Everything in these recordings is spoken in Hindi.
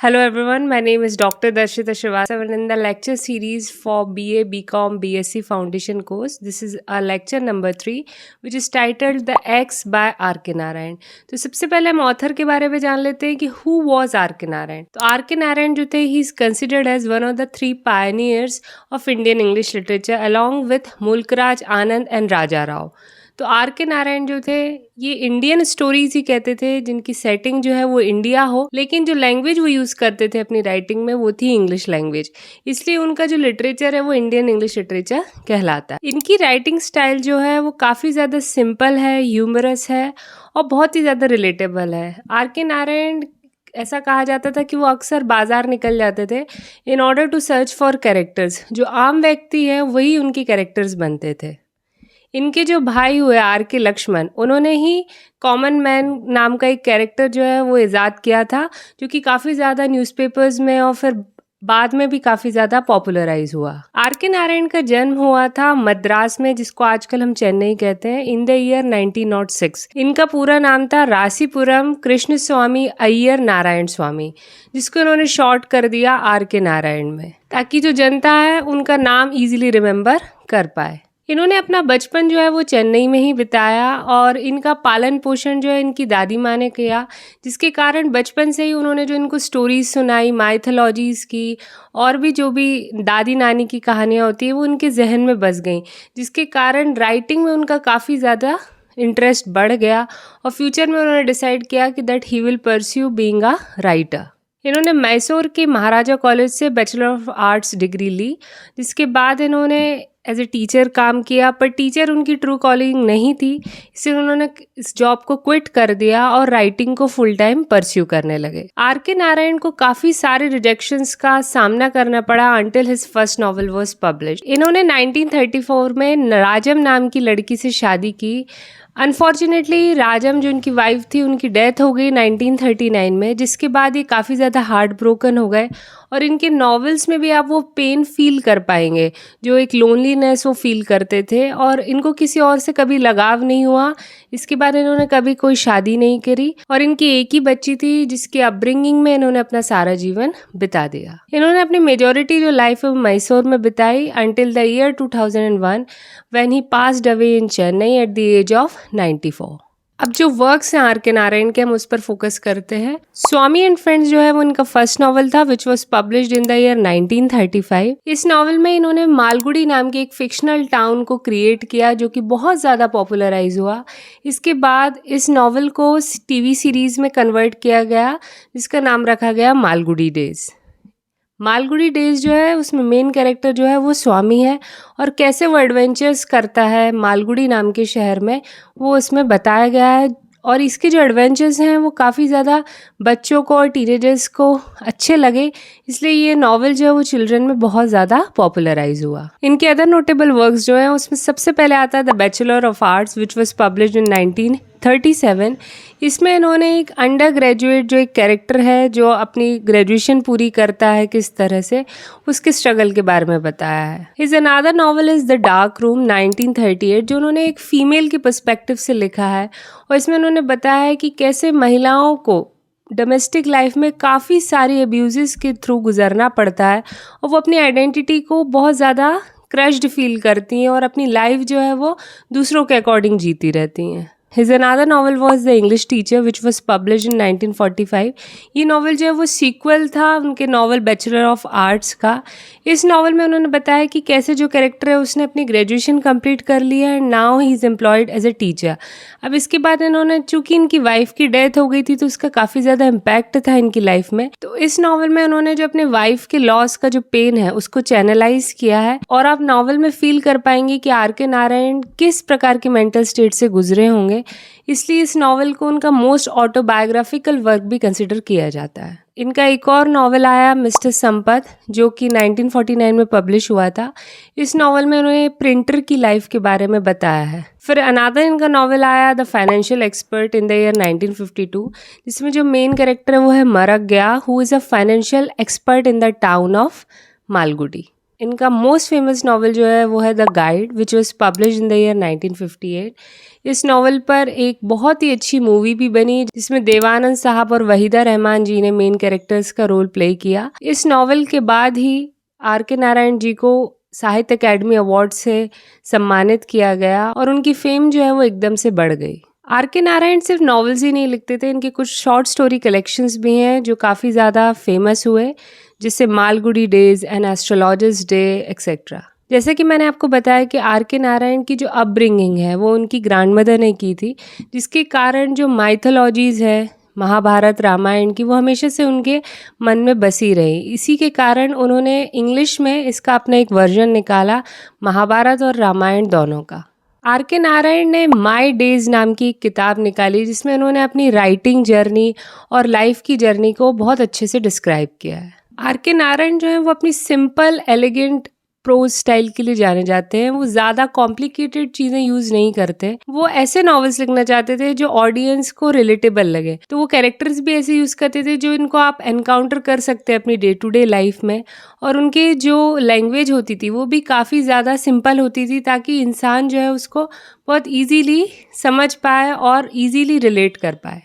Hello everyone, my name is Dr. Darshita Srivastava and in the lecture series for BA, BCom, BSc Foundation course, this is our lecture number 3 which is titled The X by R.K. Narayan. तो सबसे पहले हम ऑथर के बारे में जान लेते हैं कि who was R.K. Narayan. तो R.K. Narayan जो थे he is considered as one of the 3 pioneers of Indian English literature along with Mulk Raj Anand and राजा राव. तो आर के नारायण जो थे ये इंडियन स्टोरीज ही कहते थे जिनकी सेटिंग जो है वो इंडिया हो, लेकिन जो लैंग्वेज वो यूज़ करते थे अपनी राइटिंग में वो थी इंग्लिश लैंग्वेज, इसलिए उनका जो लिटरेचर है वो इंडियन इंग्लिश लिटरेचर कहलाता है. इनकी राइटिंग स्टाइल जो है वो काफ़ी ज़्यादा सिंपल है, ह्यूमरस है और बहुत ही ज़्यादा रिलेटेबल है. आर के नारायण ऐसा कहा जाता था कि वो अक्सर बाजार निकल जाते थे in order to search for characters. जो आम व्यक्ति है वही उनके कैरेक्टर्स बनते थे. इनके जो भाई हुए आर के लक्ष्मण, उन्होंने ही कॉमन मैन नाम का एक कैरेक्टर जो है वो इजाद किया था जो कि काफ़ी ज़्यादा न्यूज़पेपर्स में और फिर बाद में भी काफ़ी ज़्यादा पॉपुलराइज हुआ. आर के नारायण का जन्म हुआ था मद्रास में, जिसको आजकल हम चेन्नई कहते हैं, इन द ईयर 1906. इनका पूरा नाम था रासीपुरम कृष्ण स्वामी अय्यर नारायण स्वामी, जिसको इन्होंने शॉर्ट कर दिया आर के नारायण में, ताकि जो जनता है उनका नाम ईजिली रिमेम्बर कर पाए. इन्होंने अपना बचपन जो है वो चेन्नई में ही बिताया और इनका पालन पोषण जो है इनकी दादी माँ ने किया, जिसके कारण बचपन से ही उन्होंने जो इनको स्टोरीज सुनाई माइथोलॉजीज़ की और भी जो भी दादी नानी की कहानियाँ होती है वो उनके जहन में बस गई, जिसके कारण राइटिंग में उनका काफ़ी ज़्यादा इंटरेस्ट बढ़ गया और फ्यूचर में उन्होंने डिसाइड किया कि that he will pursue being a writer. इन्होंने मैसूर के महाराजा कॉलेज से बैचलर ऑफ आर्ट्स डिग्री ली, जिसके बाद इन्होंने एज ए टीचर काम किया, पर टीचर उनकी ट्रू कॉलिंग नहीं थी, इसलिए उन्होंने इस जॉब को क्विट कर दिया और राइटिंग को फुल टाइम परस्यू करने लगे. आर के नारायण को काफ़ी सारे रिजेक्शंस का सामना करना पड़ा until his first novel was published. इन्होंने 1934 में राजम नाम की लड़की से शादी की. अनफॉर्चुनेटली राजम जो उनकी वाइफ थी उनकी डेथ हो गई 1939 में, जिसके बाद ये काफ़ी ज़्यादा हार्ट ब्रोकन हो गए और इनके नॉवेल्स में भी आप वो पेन फील कर पाएंगे, जो एक लोनलीनेस वो फील करते थे और इनको किसी और से कभी लगाव नहीं हुआ. इसके बाद इन्होंने कभी कोई शादी नहीं करी और इनकी एक ही बच्ची थी जिसकी अपब्रिंगिंग में इन्होंने अपना सारा जीवन बिता दिया. इन्होंने अपनी मेजॉरिटी जो लाइफ है मैसूर में बिताई until the year 2001 when he passed away in Chennai at the age of 94. अब जो वर्क्स हैं आर के नारायण के हम उस पर फोकस करते हैं. स्वामी एंड फ्रेंड्स जो है वो इनका फर्स्ट नॉवल था which was published in the year 1935. इस नॉवल में इन्होंने मालगुडी नाम के एक फिक्शनल टाउन को क्रिएट किया जो कि बहुत ज़्यादा पॉपुलराइज हुआ. इसके बाद इस नॉवल को टीवी सीरीज में कन्वर्ट किया गया जिसका नाम रखा गया मालगुडी डेज. मालगुडी डेज जो है उसमें मेन कैरेक्टर जो है वो स्वामी है और कैसे वो एडवेंचर्स करता है मालगुडी नाम के शहर में वो इसमें बताया गया है. और इसके जो एडवेंचर्स हैं वो काफ़ी ज़्यादा बच्चों को और टीनेजर्स को अच्छे लगे, इसलिए ये नॉवल जो है वो चिल्ड्रन में बहुत ज़्यादा पॉपुलराइज हुआ. इनके अदर नोटेबल वर्क्स जो हैं उसमें सबसे पहले आता है the bachelor of arts which was published in 1937. इसमें इन्होंने एक अंडर ग्रेजुएट जो एक कैरेक्टर है जो अपनी ग्रेजुएशन पूरी करता है किस तरह से, उसके स्ट्रगल के बारे में बताया है. His another novel is the dark room 1938 जो उन्होंने एक फीमेल के पर्सपेक्टिव से लिखा है और इसमें उन्होंने बताया है कि कैसे महिलाओं को डोमेस्टिक लाइफ में काफ़ी सारी अब्यूज़ के थ्रू गुजरना पड़ता है और वो अपनी आइडेंटिटी को बहुत ज़्यादा क्रश्ड फील करती हैं और अपनी लाइफ जो है वो दूसरों के अकॉर्डिंग जीती रहती हैं. His another novel was The English Teacher which was published in 1945. ये नॉवल जो है वो सीक्वल था उनके नॉवल बैचलर ऑफ आर्ट्स का. इस नॉवल में उन्होंने बताया कि कैसे जो कैरेक्टर है उसने अपनी ग्रेजुएशन कंप्लीट कर लिया है and now he is employed as a teacher. अब इसके बाद इन्होंने चूँकि इनकी वाइफ की डेथ हो गई थी तो उसका काफ़ी ज़्यादा इम्पैक्ट था इनकी लाइफ में, तो इस नॉवल में उन्होंने जो अपने वाइफ के लॉस का जो पेन है उसको चैनलाइज किया है और आप नॉवल में फील कर पाएंगे कि आर के नारायण किस प्रकार के मेंटल स्टेट से गुजरे होंगे. इसलिए इस नॉवल को उनका मोस्ट ऑटोबायोग्राफिकल वर्क भी कंसिडर किया जाता है. इनका एक और नॉवल आया मिस्टर संपत जो कि 1949 में पब्लिश हुआ था. इस नॉवल में उन्होंने प्रिंटर की लाइफ के बारे में बताया है. फिर अनादर इनका नॉवल आया the financial expert in the year 1952 जिसमें जो मेन कैरेक्टर है वो है मरक गया who is a financial expert in the town of Malgudi. इनका मोस्ट फेमस नॉवल जो है वो है the guide which was publish in the year 1958। इस नॉवल पर एक बहुत ही अच्छी मूवी भी बनी जिसमें देवानंद साहब और वहीदा रहमान जी ने मेन कैरेक्टर्स का रोल प्ले किया। इस नॉवल के बाद ही आर के नारायण जी को साहित्य अकेडमी अवार्ड से सम्मानित किया गया और उनकी फेम जो है वो एकदम से बढ़ गई। आर के नारायण सिर्फ नॉवेल्स ही नहीं लिखते थे, इनके कुछ शॉर्ट स्टोरी कलेक्शंस भी हैं जो काफ़ी ज़्यादा फेमस हुए, जिससे Malgudi days and astrologers day etcetera. जैसे कि मैंने आपको बताया कि आर के नारायण की जो अपब्रिंगिंग है वो उनकी ग्रैंडमदर ने की थी, जिसके कारण जो माइथोलॉजीज़ है महाभारत रामायण की वो हमेशा से उनके मन में बसी रही। इसी के कारण उन्होंने इंग्लिश में इसका अपना एक वर्जन निकाला, महाभारत और रामायण दोनों का। आर के नारायण ने माई डेज नाम की एक किताब निकाली जिसमें उन्होंने अपनी राइटिंग जर्नी और लाइफ की जर्नी को बहुत अच्छे से डिस्क्राइब किया है। आर के नारायण जो है वो अपनी सिंपल एलिगेंट प्रोज स्टाइल के लिए जाने जाते हैं। वो ज़्यादा कॉम्प्लिकेटेड चीज़ें यूज़ नहीं करते। वो ऐसे नॉवेल्स लिखना चाहते थे जो ऑडियंस को रिलेटेबल लगे, तो वो कैरेक्टर्स भी ऐसे यूज़ करते थे जो इनको आप एनकाउंटर कर सकते हैं अपनी डे टू डे लाइफ में। और उनके जो लैंग्वेज होती थी वो भी काफ़ी ज़्यादा सिंपल होती थी ताकि इंसान जो है उसको बहुत ईजीली समझ पाए और ईजीली रिलेट कर पाए।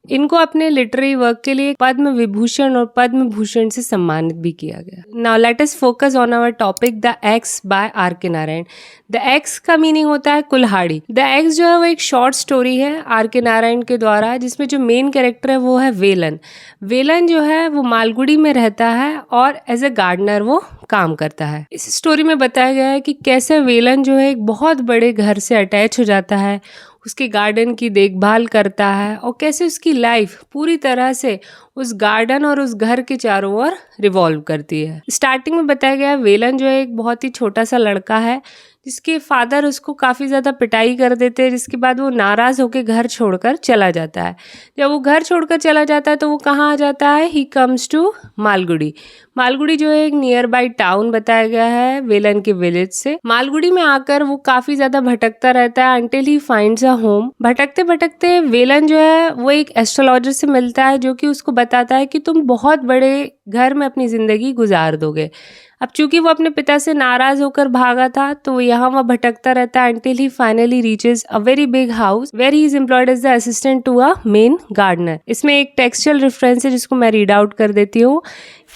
इनको अपने लिटरेरी वर्क के लिए पद्म विभूषण और पद्म भूषण से सम्मानित भी किया गया। Now let us focus on our topic the axe by R K Narayan. The axe का मीनिंग होता है कुल्हाड़ी। द एक्स जो है वो एक शॉर्ट स्टोरी है आर के नारायण के द्वारा, जिसमें जो मेन कैरेक्टर है वो है वेलन। वेलन जो है वो मालगुडी में रहता है और एज ए गार्डनर वो काम करता है। इस स्टोरी में बताया गया है कि कैसे वेलन जो है एक बहुत बड़े घर से अटैच हो जाता है, उसके गार्डन की देखभाल करता है और कैसे उसकी लाइफ पूरी तरह से उस गार्डन और उस घर के चारों ओर रिवॉल्व करती है। स्टार्टिंग में बताया गया वेलन जो है एक बहुत ही छोटा सा लड़का है जिसके फादर उसको काफ़ी ज़्यादा पिटाई कर देते हैं, जिसके बाद वो नाराज़ होकर घर छोड़कर चला जाता है। जब वो घर छोड़कर चला जाता है तो वो कहाँ आ जाता है, he comes to Malgudi. Malgudi जो है एक नियर बाई टाउन बताया गया है वेलन के विलेज से। मालगुडी में आकर वो काफ़ी ज़्यादा भटकता रहता है until he finds a home. भटकते भटकते वेलन जो है वो एक एस्ट्रोलॉजर से मिलता है जो कि उसको बताता है कि तुम बहुत बड़े घर में अपनी ज़िंदगी गुजार दोगे। अब चूंकि वो अपने पिता से नाराज होकर भागा था तो यहाँ वह भटकता रहता है until he finally reaches a very big house where he is employed as the assistant to a main gardener। इसमें एक टेक्सचुअल रेफरेंस है जिसको मैं रीड आउट कर देती हूँ।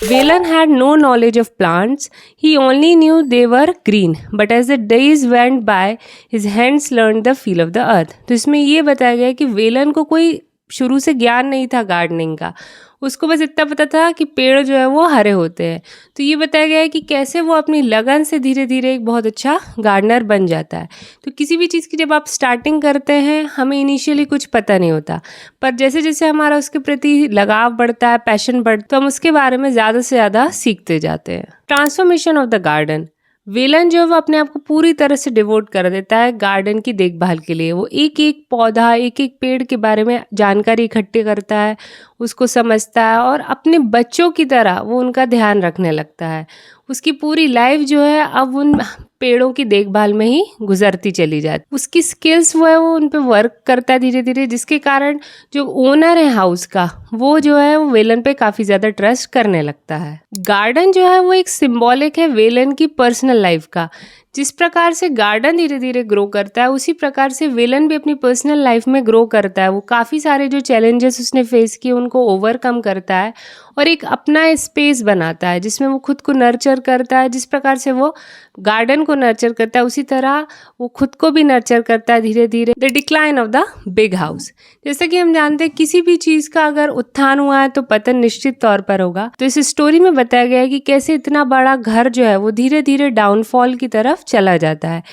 Valen had no knowledge of plants. He only knew they were green. But as the days went by, his hands learned the feel of the earth। तो इसमें ये बताया गया कि वेलन को कोई शुरू से ज्ञान नहीं था गार्डनिंग का, उसको बस इतना पता था कि पेड़ जो है वो हरे होते हैं। तो ये बताया गया है कि कैसे वो अपनी लगन से धीरे धीरे एक बहुत अच्छा गार्डनर बन जाता है। तो किसी भी चीज़ की जब आप स्टार्टिंग करते हैं हमें इनिशियली कुछ पता नहीं होता, पर जैसे जैसे हमारा उसके प्रति लगाव बढ़ता है, पैशन बढ़ता है, तो हम उसके बारे में ज़्यादा से ज़्यादा सीखते जाते हैं। Transformation of the garden. Velan जो है वो अपने आप को पूरी तरह से डिवोट कर देता है गार्डन की देखभाल के लिए। वो एक एक पौधा, एक एक पेड़ के बारे में जानकारी इकट्ठी करता है, उसको समझता है और अपने बच्चों की तरह वो उनका ध्यान रखने लगता है। उसकी पूरी लाइफ जो है अब उन पेड़ों की देखभाल में ही गुजरती चली जाती। उसकी स्किल्स वो है वो उन पे वर्क करता है धीरे धीरे, जिसके कारण जो ओनर है हाउस का वो जो है वो वेलन पे काफ़ी ज़्यादा ट्रस्ट करने लगता है। गार्डन जो है वो एक सिंबॉलिक है वेलन की पर्सनल लाइफ का। जिस प्रकार से गार्डन धीरे धीरे ग्रो करता है उसी प्रकार से वेलन भी अपनी पर्सनल लाइफ में ग्रो करता है। वो काफ़ी सारे जो चैलेंजेस उसने फेस किए उनको ओवरकम करता है और एक अपना स्पेस बनाता है जिसमें वो खुद को नर्चर करता है। जिस प्रकार से वो गार्डन को नर्चर करता है उसी तरह वो खुद को भी नर्चर करता है धीरे धीरे। The decline of the big house. जैसे कि हम जानते हैं किसी भी चीज़ का अगर उत्थान हुआ है तो पतन निश्चित तौर पर होगा। तो इस स्टोरी में बताया गया है कि कैसे इतना बड़ा घर जो है वो धीरे धीरे डाउनफॉल की तरफ चला जाता है।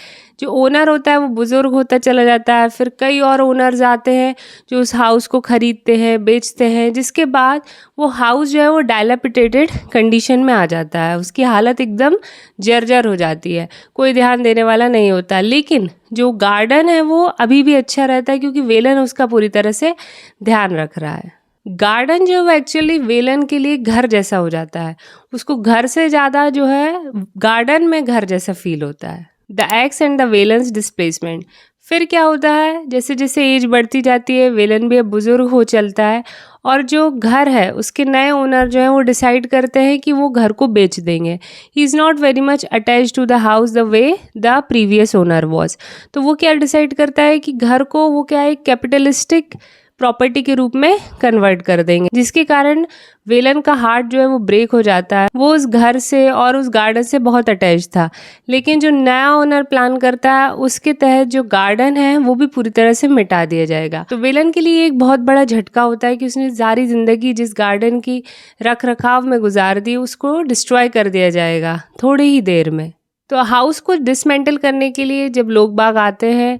जो ओनर होता है वो बुजुर्ग होता चला जाता है, फिर कई और ओनर्स आते हैं जो उस हाउस को खरीदते हैं, बेचते हैं, जिसके बाद वो हाउस जो है वो डायलापिटेटेड कंडीशन में आ जाता है। उसकी हालत एकदम जर्जर हो जाती है, कोई ध्यान देने वाला नहीं होता। लेकिन जो गार्डन है वो अभी भी अच्छा रहता है क्योंकि वेलन उसका पूरी तरह से ध्यान रख रहा है। गार्डन जो है एक्चुअली वेलन के लिए घर जैसा हो जाता है। उसको घर से ज़्यादा जो है गार्डन में घर जैसा फील होता है। The x and the valence displacement. फिर क्या होता है, जैसे जैसे एज बढ़ती जाती है वेलन भी अब बुजुर्ग हो चलता है और जो घर है उसके नए ओनर जो है वो डिसाइड करते हैं कि वो घर को बेच देंगे। He is not very much attach to the house the way the previous owner was. तो वो क्या डिसाइड करता है कि घर को वो क्या एक कैपिटलिस्टिक प्रॉपर्टी के रूप में कन्वर्ट कर देंगे, जिसके कारण वेलन का हार्ट जो है वो ब्रेक हो जाता है। वो उस घर से और उस गार्डन से बहुत अटैच था, लेकिन जो नया ओनर प्लान करता है उसके तहत जो गार्डन है वो भी पूरी तरह से मिटा दिया जाएगा। तो वेलन के लिए एक बहुत बड़ा झटका होता है कि उसने सारी जिंदगी जिस गार्डन की रख रखाव में गुजार दी उसको डिस्ट्रॉय कर दिया जाएगा थोड़ी ही देर में। तो हाउस को डिसमेंटल करने के लिए जब लोग बाग आते हैं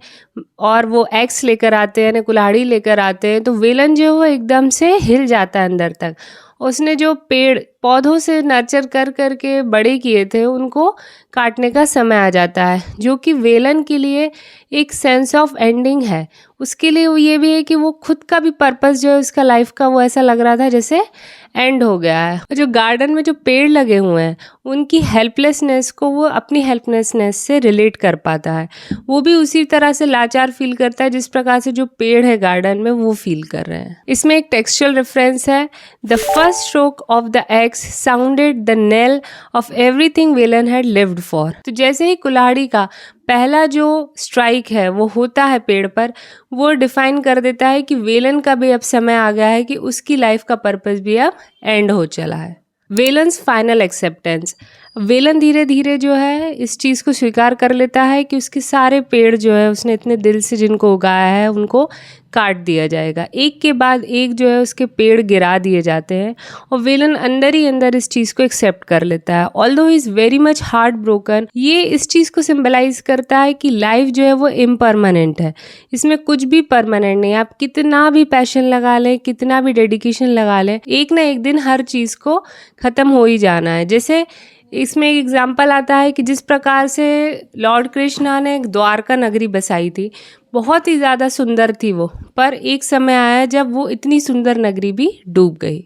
और वो एक्स लेकर आते हैं, कुल्हाड़ी लेकर आते हैं, तो वेलन जो है वो एकदम से हिल जाता है अंदर तक। उसने जो पेड़ पौधों से नर्चर कर करके बड़े किए थे उनको काटने का समय आ जाता है, जो कि वेलन के लिए एक सेंस ऑफ एंडिंग है। उसके लिए वो ये भी है कि वो खुद का भी पर्पस जो है उसका लाइफ का वो ऐसा लग रहा था जैसे एंड हो गया है। और जो गार्डन में जो पेड़ लगे हुए हैं उनकी हेल्पलेसनेस को वो अपनी हेल्पलेसनेस से रिलेट कर पाता है। वो भी उसी तरह से लाचार फील करता है जिस प्रकार से जो पेड़ है गार्डन में वो फील कर रहे हैं। इसमें एक टेक्सचुअल रेफरेंस है, the first stroke of the x sounded the nail of everything Velan had lived for. तो जैसे ही कुल्हाड़ी का पहला जो स्ट्राइक है वो होता है पेड़ पर, वो डिफाइन कर देता है कि वेलन का भी अब समय आ गया है कि उसकी लाइफ का पर्पस भी अब एंड हो चला है। वेलन्स फाइनल एक्सेप्टेंस। वेलन धीरे धीरे जो है इस चीज़ को स्वीकार कर लेता है कि उसके सारे पेड़ जो है उसने इतने दिल से जिनको उगाया है उनको काट दिया जाएगा। एक के बाद एक जो है उसके पेड़ गिरा दिए जाते हैं और वेलन अंदर ही अंदर इस चीज़ को एक्सेप्ट कर लेता है। Although he is very much heart broken, ये इस चीज़ को सिंबलाइज करता है कि लाइफ जो है वो इम्परमानेंट है, इसमें कुछ भी परमानेंट नहीं। आप कितना भी पैशन लगा लें, कितना भी डेडिकेशन लगा लें, एक ना एक दिन हर चीज़ को ख़त्म हो ही जाना है। जैसे इसमें एक एग्जाम्पल आता है कि जिस प्रकार से लॉर्ड कृष्णा ने एक द्वारका नगरी बसाई थी, बहुत ही ज़्यादा सुंदर थी वो, पर एक समय आया जब वो इतनी सुंदर नगरी भी डूब गई।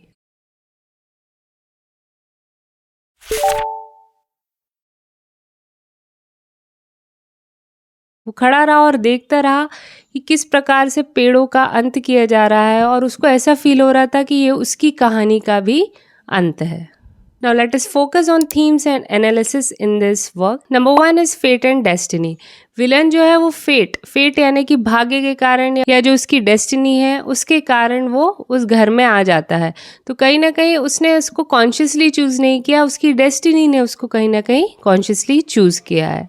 वो खड़ा रहा और देखता रहा कि किस प्रकार से पेड़ों का अंत किया जा रहा है और उसको ऐसा फील हो रहा था कि ये उसकी कहानी का भी अंत है। Now let us focus on themes and analysis in this work. Number 1 is fate and destiny. Villain जो है वो फेट यानी कि भाग्य के कारण या जो उसकी डेस्टिनी है उसके कारण वो उस घर में आ जाता है। तो कहीं ना कहीं उसने उसको कॉन्शियसली चूज नहीं किया, उसकी डेस्टिनी ने उसको कहीं ना कहीं कॉन्शियसली चूज किया है।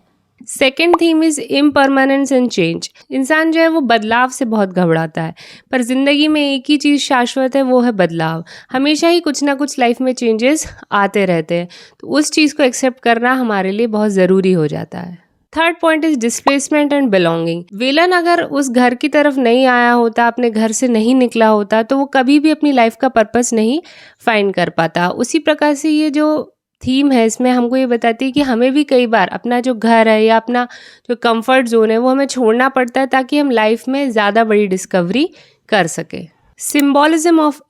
Second theme is impermanence and change. इंसान जो है वो बदलाव से बहुत घबराता है, पर जिंदगी में एक ही चीज़ शाश्वत है, वो है बदलाव। हमेशा ही कुछ ना कुछ लाइफ में चेंजेस आते रहते हैं, तो उस चीज़ को एक्सेप्ट करना हमारे लिए बहुत ज़रूरी हो जाता है। Third point is displacement and belonging. Velan अगर उस घर की तरफ नहीं आया होता, अपने घर से नहीं निकला होता, तो वो कभी भी अपनी लाइफ का पर्पस नहीं फाइंड कर पाता। उसी प्रकार से ये जो थीम है इसमें हमको ये बताती है कि हमें भी कई बार अपना जो घर है या अपना जो कंफर्ट जोन है वो हमें छोड़ना पड़ता है ताकि हम लाइफ में ज़्यादा बड़ी डिस्कवरी कर सके। सिम्बॉलिज्म ऑफ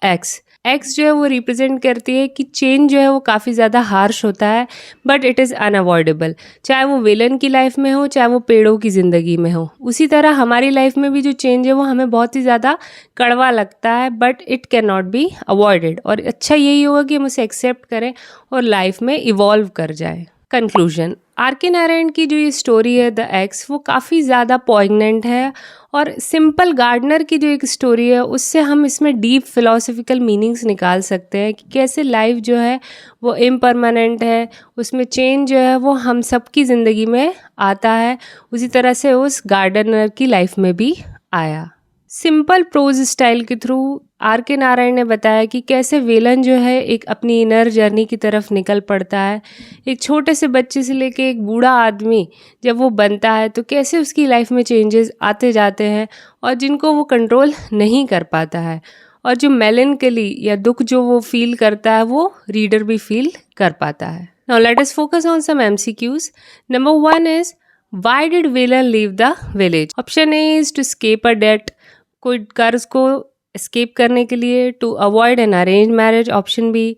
एक्स जो है वो रिप्रेजेंट करती है कि चेंज जो है वो काफ़ी ज़्यादा हार्श होता है, बट इट इज़ अनअवॉइडेबल। चाहे वो विलन की लाइफ में हो, चाहे वो पेड़ों की ज़िंदगी में हो, उसी तरह हमारी लाइफ में भी जो चेंज है वो हमें बहुत ही ज़्यादा कड़वा लगता है, but it can not be avoided. और अच्छा यही होगा कि हम उसे एक्सेप्ट करें और लाइफ में इवॉल्व कर जाए। Conclusion, R K. नारायण की जो ये स्टोरी है द एक्स, वो काफ़ी ज़्यादा पॉइगनेंट है और सिंपल गार्डनर की जो एक स्टोरी है उससे हम इसमें डीप फिलोसफिकल मीनिंग्स निकाल सकते हैं कि कैसे लाइफ जो है वो इम्परमानेंट है, उसमें चेंज जो है वो हम सबकी ज़िंदगी में आता है, उसी तरह से उस गार्डनर की लाइफ में भी आया। सिंपल प्रोज स्टाइल के थ्रू आर.के. नारायण ने बताया कि कैसे वेलन जो है एक अपनी इनर जर्नी की तरफ निकल पड़ता है। एक छोटे से बच्चे से लेके एक बूढ़ा आदमी जब वो बनता है तो कैसे उसकी लाइफ में चेंजेस आते जाते हैं और जिनको वो कंट्रोल नहीं कर पाता है, और जो मेलनकली या दुख जो वो फील करता है वो रीडर भी फील कर पाता है। Now let us focus on some MCQs. Number 1 is why did Velan leave the village? Option A is to escape a debt, कोई कर्ज को एस्केप करने के लिए, to avoid an arrange marriage, option B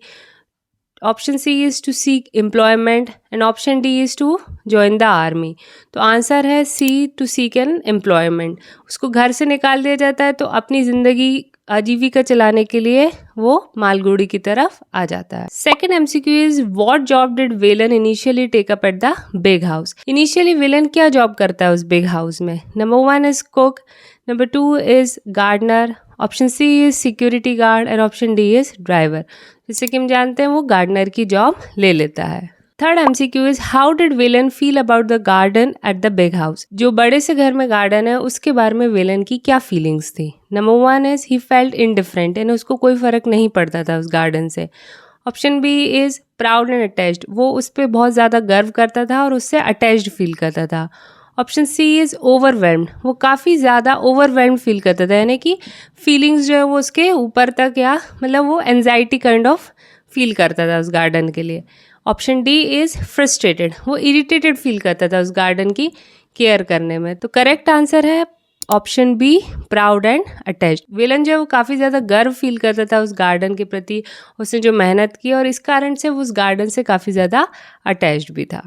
option C is to seek employment and option D is to join the army. तो आंसर है C, to seek an employment. उसको घर से निकाल दिया जाता है तो अपनी ज़िंदगी आजीविका चलाने के लिए वो मालगुड़ी की तरफ आ जाता है। Second MCQ is what job did Velan initially take up at the big house. Initially Velan क्या जॉब करता है उस बिग हाउस में? Number 1 is cook, number 2 is gardener, option C is security guard and option D is driver. जैसे कि हम जानते हैं वो गार्डनर की जॉब ले लेता है। Third MCQ is how did villain feel about the garden eight the big house. जो बड़े से घर में गार्डन है उसके बारे में विलन की क्या फीलिंग्स थी? Number 1 is he felt indifferent, यानी उसको कोई फर्क नहीं पड़ता था उस गार्डन से। Option B is proud and attached, वो उस पर बहुत ज़्यादा गर्व करता था और उससे अटैच्ड फील करता था। ऑप्शन सी इज ओवरवेल्म्ड, वो काफ़ी ज़्यादा ओवरवेल्म्ड फील करता था, यानी कि फीलिंग्स जो है वो उसके ऊपर तक, या मतलब वो एनजाइटी काइंड ऑफ फील करता था उस गार्डन के लिए। ऑप्शन डी इज फ्रस्ट्रेटेड, वो इरिटेटेड फील करता था उस गार्डन की केयर करने में। तो करेक्ट आंसर है option B, proud and attached. Velan जो है वो काफ़ी ज़्यादा गर्व फील करता था उस गार्डन के प्रति, उसने जो मेहनत की और इस कारण से वो उस गार्डन से काफ़ी ज़्यादा अटैच्ड भी था।